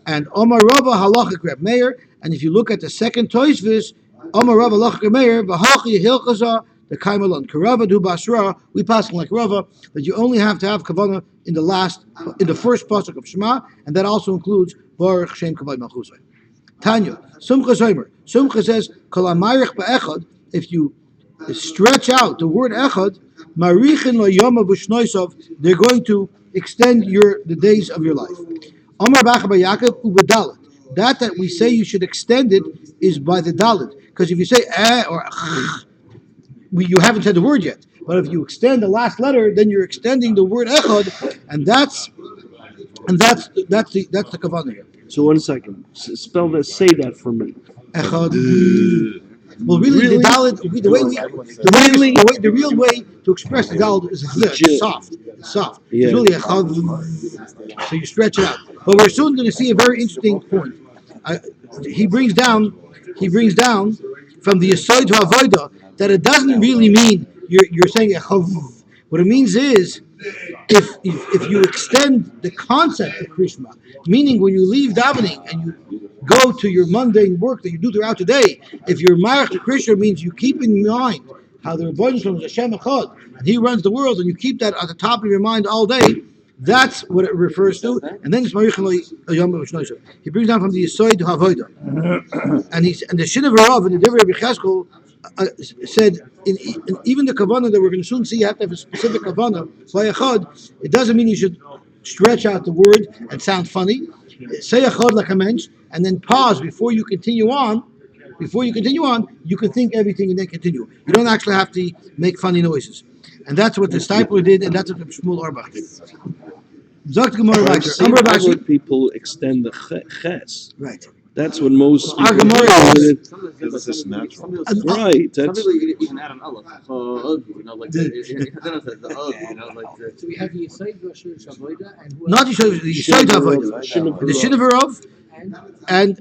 And Omar Rava halachic Rab Meir. And if you look at the second Tosfos, Omar Rava halachic Rab Meir v'hachi hilchaza the kaimalon karava du basra. We pass like Rava that you only have to have kavanah in the first pasuk of Shema, and that also includes Baruch Shem Kavod Malchusay. Tanya Sumcha Zomer. Sumcha says Kol Amarich Ba'echad. If you stretch out the word echad, marichin lo yoma v'shnoisav, they're going to extend the days of your life. Amar Bacha Yaakov ubedalet. That we say you should extend it is by the dalet, because if you say or you haven't said the word yet. But if you extend the last letter, then you're extending the word echad, and that's the kavanah here. So 1 second. Spell that. Say that for me. Echad. Well, really, the dalet, the real way to express the dalet is soft. It's soft. Yeah. It's really a chav. So you stretch it out. But we're soon going to see a very interesting point. He brings down from the Yesod to Avodah that it doesn't really mean you're saying a chav. What it means is if you extend the concept of Krishma, meaning when you leave davening and you go to your mundane work that you do throughout the day, if you're married to Krishna, means you keep in mind how the Rebbeinu Shalom is Hashem Echad, and He runs the world, and you keep that at the top of your mind all day. That's what it refers to. And then it's Marichin Lo Yom V'Shnoishav. He brings down from the Yesod to Havodah, and the Shin of Rav and the Divrei Rabbi Cheskel said in even the kavanah that we're going to soon see, you have to have a specific kavanah. Echad, it doesn't mean you should stretch out the word and sound funny. Say echad like a mensch, and then pause before you continue on. You can think everything and then continue. You don't actually have to make funny noises. And that's what the Stipler did, and that's what the Shmuel Orbach did. I've heard people extend the ches. Right. That's what most Our people Gemara do. It's just natural. Right. Some That's people you can add an aleph, like the. So we have the Yisayid Rosh Avodah and who Not else? the Yesod Havodah, the Shin of Rav, and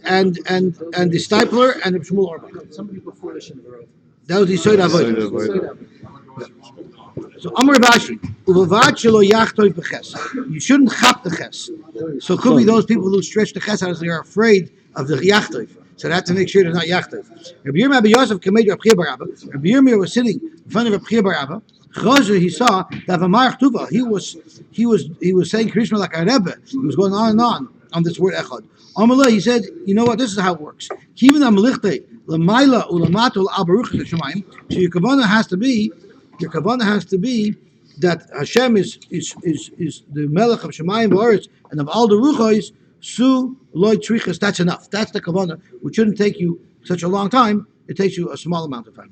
the Stipler and the Shmuel Orbach. Somebody before the Shin of Arov. That was the Yesod Havodah. Avodah. So Amar Bashi, Uvavat shelo yachtoi b'ches. You shouldn't chap the ches. So it could be those people who stretch the ches out as they are afraid of the yachtoi. So they have to make sure they're not yachtoi. Rabbi Yirmiyah Rabbi Yosef kamed Rabbi Chiya bar Abba. Rabbi Yirmiyah was sitting in front of Rabbi Chiya bar Abba. Chazir, he saw that V'marach Tuva. He was saying Krishma like a Rebbe. He was going on and on this word echad. Amalei, he said, you know what? This is how it works. Kivin amalichte l'mayla ulamatul al baruch l'shamayim. So your kavanah has to be that Hashem is the Melech of Shemayim V'Aretz and of all the Ruchos. Su loy trichas. That's enough. That's the kavanah, which shouldn't take you such a long time. It takes you a small amount of time.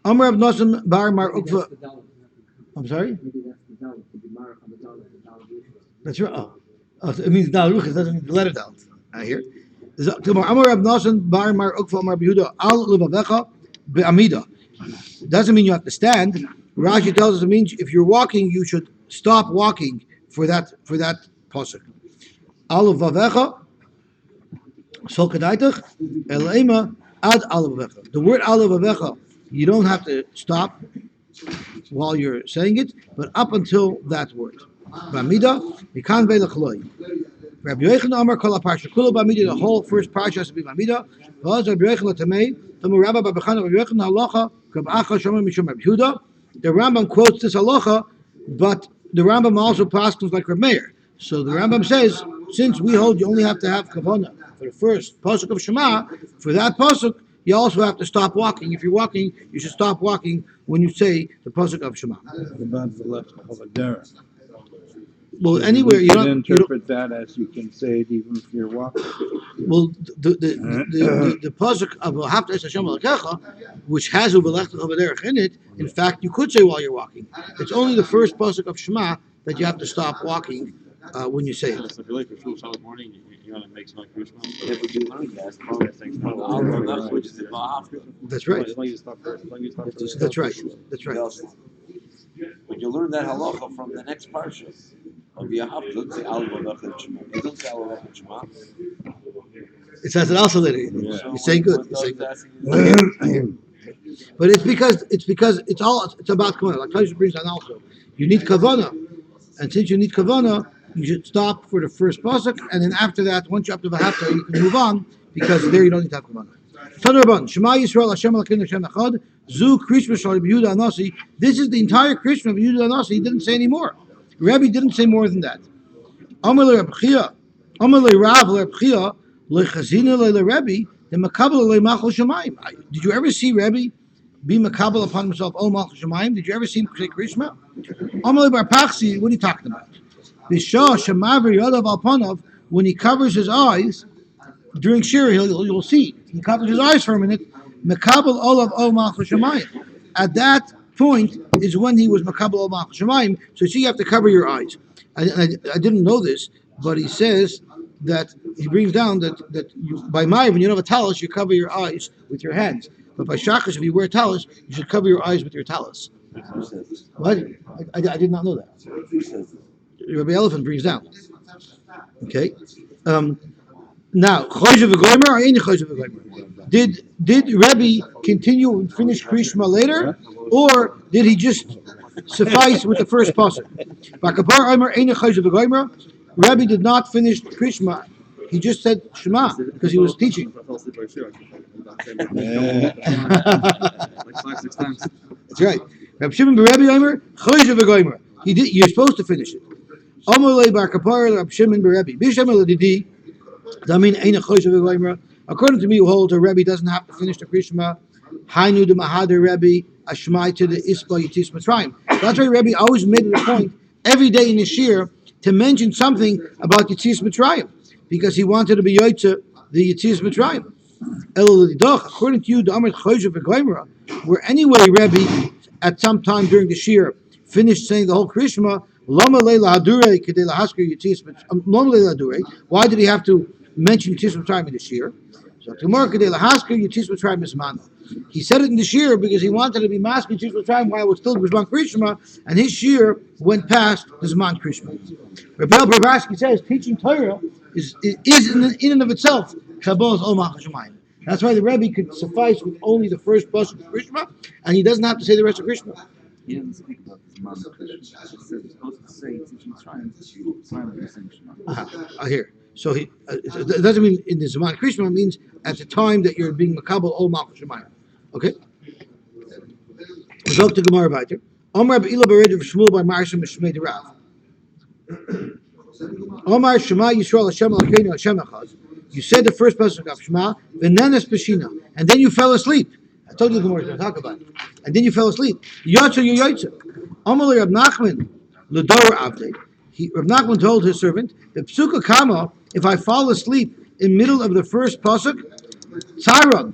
Amar Rab Nosson Bar Mar Maybe Ukva. that's the Dalit. I'm sorry. Maybe that's the Dalit. To be marked on the Dalit. That's right. Oh, so it means Dal Ruchas doesn't mean the letter Dal. I hear. Amar Rab Nosson Bar Mar Ukva Amar Behuda Al Levavecha Be'amida. Doesn't mean you have to stand. Rashi tells us it means if you're walking, you should stop walking for that pasuk. Al Vavecha Sol Kedaitach Elema Ad Al Vavecha. The word Al Vavecha, you don't have to stop while you're saying it, but up until that word. Bamida, Mikan Ve'Lechloi. Rabbi Yochanan Amar Kol HaParsha Kula Bamida. The whole first parsha has to be Bamida. V'az Rabbi Yochanan Tamei. Tamu Rabbi Babachan Rabbi Yochanan Halacha Kab'acha Shomer Mishum Rabbi Yehuda. The Rambam quotes this halacha, but the Rambam also passes like Reb Meir. So the Rambam says, since we hold you only have to have kavanah for the first pasuk of Shema, for that pasuk you also have to stop walking. If you're walking, you should stop walking when you say the pasuk of Shema. About the left of a derech. Well, anywhere you can don't interpret that as you can say it even if you're walking. well the pasuk of Haftas Hashem Elokecha, which has Uvelechta Chavaderech in it, in fact you could say while you're walking. It's only the first pasuk of Shema that you have to stop walking when you say it. So if you're late for shul Shabbat morning, you want to make some Krishma. If we learned that, which is involved. That's right. As long as you stop first. As long as you stop first. That's right. That's right. But you learn that halacha from the next parsha. Of Yahav, don't say Al Vadach Shema. You don't say Al Vadach Shema. It says it also later. You're saying good. You're saying good. But it's because it's about kavanah. Like Taisha brings down also. You need kavanah, and since you need kavanah, you should stop for the first pasuk, and then after that, once you're up to V'hafta, you can move on because there you don't need to have kavanah. Tanur Rabban, Shema Yisrael Hashem Elokeinu Hashem Echad. Zu Krishma Shal Yehuda Anasi. This is the entire Krishma of Yehuda Anasi. He didn't say any more. Rabbi didn't say more than that. Amar le Reb Chia, Amar le Rav le Reb Chia, le Chazina le Rebbe, the Makabel le Machal Shemaim. Did you ever see Rebbe be Makabel upon himself? Oh Machal Shemaim. Did you ever see him say Krishma? Amar le Bar Pachsi. What are you talking about? Bishah Shemaver Yodav Alpanav. When he covers his eyes during shiur, you'll see he covers his eyes for a minute. Makabel Olav O Machal Shemaim. At that point is when he was Makabel Olav Machal Shemaim. So you have to cover your eyes. I didn't know this, but he says that he brings down that by Ma'ariv, when you don't have a talus, you cover your eyes with your hands. But by Shachas, if you wear a talus, you should cover your eyes with your talus. What? I did not know that. Rabbi Elephant brings down. Okay. Now, Choshev v'goymer or ain't Choshev v'goymer? Did Rebbe continue and finish Krishma later, or did he just suffice with the first pasuk? Rabbi did not finish Krishma. He just said Shema because he was teaching. Like 5-6 times. That's right. Rabbi Shimon ben Rabbi Omer, Choshev v'goymer. You're supposed to finish it. Amalei bar kapar Rabbi Shimon ben Rabbi. Bishamel didi. Damin ein Choshev v'goymer. According to me, who holds a Rebbe doesn't have to finish the Krishma. Hainu de Mahader Rebbe Ashmai to the Ispa Yitzis Mitzrayim. That's why Rebbe always made it a point every day in his shiur to mention something about Yitzis Mitzrayim because he wanted to be Yoitza the Yitzis Mitzrayim. According to you, the Amrit Choshev v'goymer, where anyway Rebbe at some time during the shiur finished saying the whole Krishma. Why did he have to mention Yitzis Mitzrayim in the shiur? So he said it in the shiur because he wanted to be masking Yitzis Mitzrayim while it was still Zman Krishma, and his shiur went past the Zman Krishma. Rabbi Brachos says teaching Torah is in and of itself Kabbalah's Ol Machal Shemayim. That's why the Rebbe could suffice with only the first pasuk of Krishma, and he doesn't have to say the rest of Krishma. He doesn't speak about the Zman Krishma. He says he's supposed to say teaching Mitzrayim that you silently sing Shema. I hear. So it doesn't mean in the Zman Krishma. It means at the time that you're being Makabel Ol Machal Shemayim. Okay. Zok to Gemara weiter. Omar Be'ila Bered of Shmuel by Marsham Shmei Rav. Omar Shema Yisrael Hashem Elokeinu Hashem Echad. You said the first pasuk of Shema, V'nenes Peshina, and then you fell asleep. I told you the Gemara is going to talk about it. And then you fell asleep. Yotza Yoyotza. Omar Rab Nachman L'Dor Avdei. Rab Nachman told his servant, the Psuka Kama, if I fall asleep in middle of the first pasuk, Tzaron,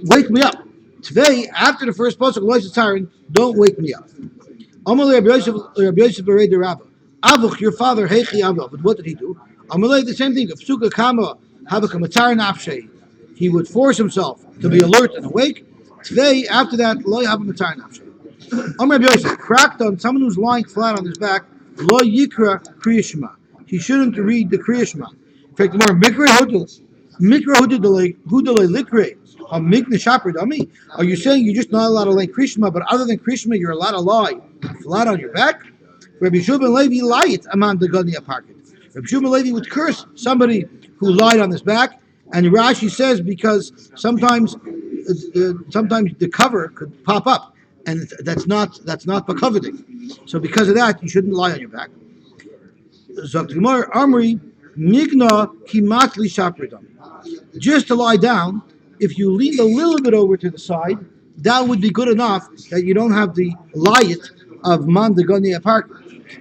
wake me up. Today, after the first pasuk, Tzaron, don't wake me up. Amalei Rabbi Yosef Berei the Rabbi. Avuch, your father, Heichi Avuch. But what did he do? Amalei, the same thing. If Psuka Kama, Havakamatar Nafshei, he would force himself to be alert and awake. Today, after that, Lo Havakamatar Nafshei. Amar Rabbi Yosef, cracked on someone who's lying flat on his back, Lo Yikra Kriya Shema. He shouldn't read the Kriya Shema. In fact, the more Mikra Hudalei Likre. Are you saying you're just not allowed to lay Krishma, but other than Krishma, you're allowed to lie flat on your back? Rabbi Shua ben Levi lied among the Gadni Aparket. Rabbi Shua ben Levi would curse somebody who lied on his back, and Rashi says because sometimes the cover could pop up, and that's not coveting. So because of that, you shouldn't lie on your back. Amri Migna Kimatli Shapridam. Just to lie down. If you lean a little bit over to the side, that would be good enough that you don't have the light of Man Degani Apark.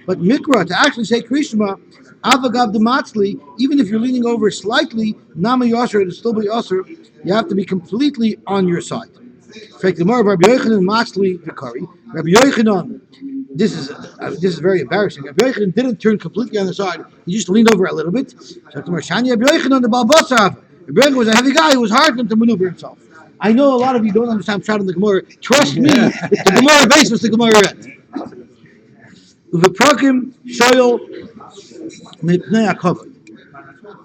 But Mikra, to actually say Krishma, Avagav de Matzli, even if you're leaning over slightly, Nama Yosher, it'll still be Yosher, you have to be completely on your side. In fact, the more Rabbi Yochanan Matzli Vikari, Rabbi Yochanan this is very embarrassing. Rabbi Yochanan didn't turn completely on the side. He just leaned over a little bit. So Rabbi Yochanan on the Balbasav. Rabbi Yochanan was a heavy guy. It was hard for him to maneuver himself. I know a lot of you don't understand Pshat in the Gemara. Trust me, it's the Gemara base was the Gemara read. Uveprokim shoyel mipnei hakavod.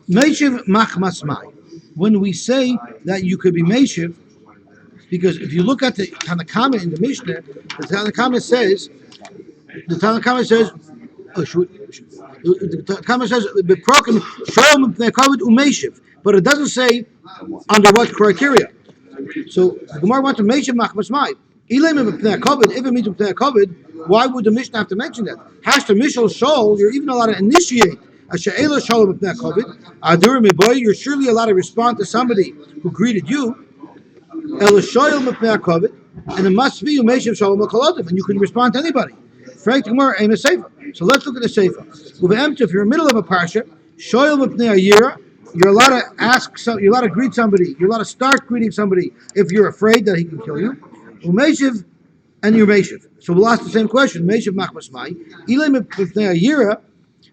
Meishiv machmas mai. When we say that you could be meishiv, because if you look at the Tanakhama in the Mishnah, the Tanakhama says, beprokim shoyel mipnei hakavod umeishiv, but it doesn't say under what criteria. So the Gemara wants to mention machmas mai. If it means mipnei hakavod, why would the Mishnah have to mention that? Hashta mishal shol, you're even allowed to initiate a she'ela shol mipnei hakavod. Adur miboy, you're surely allowed to respond to somebody who greeted you. El shoyel mipnei hakavod, and it must be umeshiv shalom akolodim, and you can respond to anybody. Frank the Gemara aim a sefer. So let's look at the sefer. If you're in the middle of a parsha, shoyel mipnei hayira, you're allowed to you're allowed to greet somebody. You're allowed to start greeting somebody if you're afraid that he can kill you. Umeshiv and you're Meshiv. So we'll ask the same question. Meshiv machmas mai. Ilay mipnei hayira,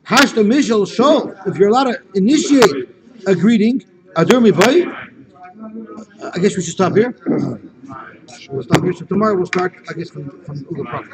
hashta mishal shol. If you're allowed to initiate a greeting, adur miboy. I guess we should stop here. We'll stop here. So tomorrow we'll start, I guess, from Uga Prophet.